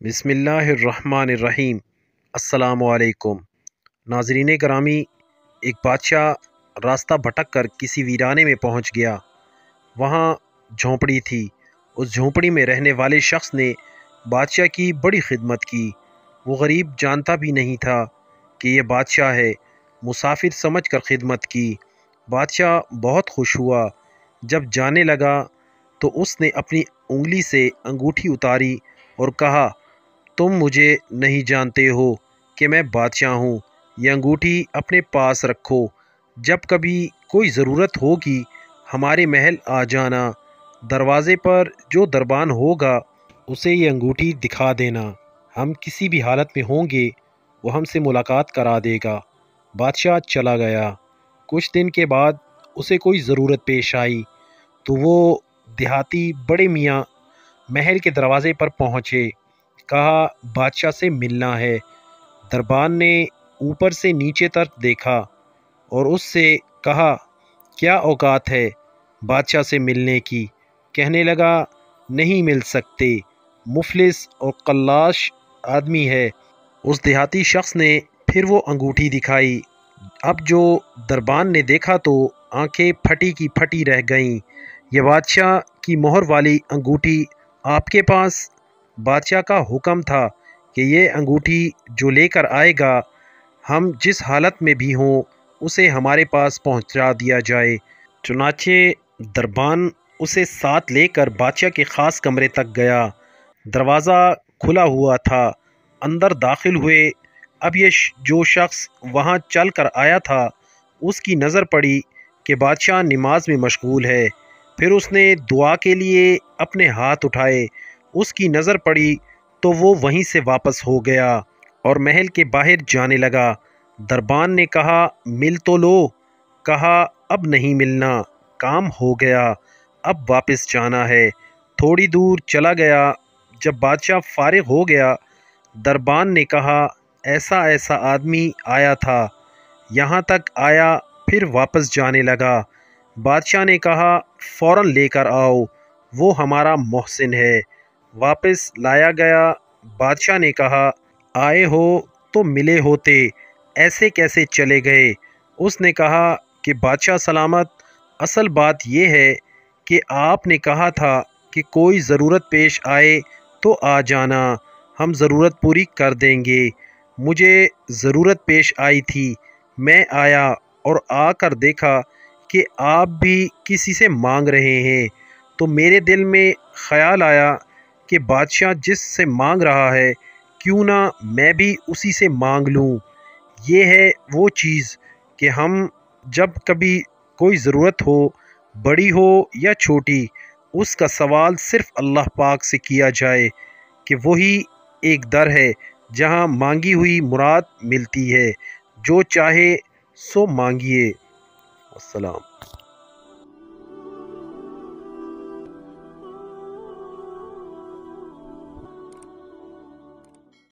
بسم اللہ الرحمن الرحیم۔ السلام علیکم ناظرین گرامی، ایک بادشاہ راستہ بھٹک کر کسی ویرانے میں پہنچ گیا۔ وہاں جھونپڑی تھی۔ اس جھونپڑی میں رہنے والے شخص نے بادشاہ کی بڑی خدمت کی۔ وہ غریب جانتا بھی نہیں تھا کہ یہ بادشاہ ہے۔ مسافر سمجھ کر خدمت کی۔ بادشاہ بہت خوش ہوا۔ جب جانے لگا تو اس نے اپنی انگلی سے انگوٹھی اتاری اور کہا، تم مجھے نہیں جانتے ہو کہ میں بادشاہ ہوں۔ یہ انگوٹھی اپنے پاس رکھو۔ جب کبھی کوئی ضرورت ہوگی ہمارے محل آ جانا۔ دروازے پر جو دربان ہوگا اسے یہ انگوٹھی دکھا دینا۔ ہم کسی بھی حالت میں ہوں گے وہ ہم سے ملاقات کرا دے گا۔ بادشاہ چلا گیا۔ کچھ دن کے بعد اسے کوئی ضرورت پیش آئی تو وہ دیہاتی بڑے میاں محل کے دروازے پر پہنچے۔ کہا، بادشاہ سے ملنا ہے۔ دربان نے اوپر سے نیچے تک دیکھا اور اس سے کہا، کیا اوقات ہے بادشاہ سے ملنے کی؟ کہنے لگا، نہیں مل سکتے، مفلس اور قلاش آدمی ہے۔ اس دیہاتی شخص نے پھر وہ انگوٹھی دکھائی۔ اب جو دربان نے دیکھا تو آنکھیں پھٹی کی پھٹی رہ گئیں۔ یہ بادشاہ کی مہر والی انگوٹھی آپ کے پاس؟ بادشاہ کا حکم تھا کہ یہ انگوٹھی جو لے کر آئے گا ہم جس حالت میں بھی ہوں اسے ہمارے پاس پہنچا دیا جائے۔ چنانچہ دربان اسے ساتھ لے کر بادشاہ کے خاص کمرے تک گیا۔ دروازہ کھلا ہوا تھا۔ اندر داخل ہوئے۔ اب یہ جو شخص وہاں چل کر آیا تھا اس کی نظر پڑی کہ بادشاہ نماز میں مشغول ہے۔ پھر اس نے دعا کے لیے اپنے ہاتھ اٹھائے۔ اس کی نظر پڑی تو وہ وہیں سے واپس ہو گیا اور محل کے باہر جانے لگا۔ دربان نے کہا، مل تو لو۔ کہا، اب نہیں ملنا، کام ہو گیا، اب واپس جانا ہے۔ تھوڑی دور چلا گیا۔ جب بادشاہ فارغ ہو گیا، دربان نے کہا، ایسا ایسا آدمی آیا تھا، یہاں تک آیا پھر واپس جانے لگا۔ بادشاہ نے کہا، فوراً لے کر آؤ، وہ ہمارا محسن ہے۔ واپس لایا گیا۔ بادشاہ نے کہا، آئے ہو تو ملے ہوتے، ایسے کیسے چلے گئے؟ اس نے کہا کہ بادشاہ سلامت، اصل بات یہ ہے کہ آپ نے کہا تھا کہ کوئی ضرورت پیش آئے تو آ جانا، ہم ضرورت پوری کر دیں گے۔ مجھے ضرورت پیش آئی تھی، میں آیا اور آ کر دیکھا کہ آپ بھی کسی سے مانگ رہے ہیں، تو میرے دل میں خیال آیا کہ بادشاہ جس سے مانگ رہا ہے کیوں نہ میں بھی اسی سے مانگ لوں۔ یہ ہے وہ چیز کہ ہم جب کبھی کوئی ضرورت ہو، بڑی ہو یا چھوٹی، اس کا سوال صرف اللہ پاک سے کیا جائے کہ وہی ایک در ہے جہاں مانگی ہوئی مراد ملتی ہے۔ جو چاہے سو مانگیے۔ السلام۔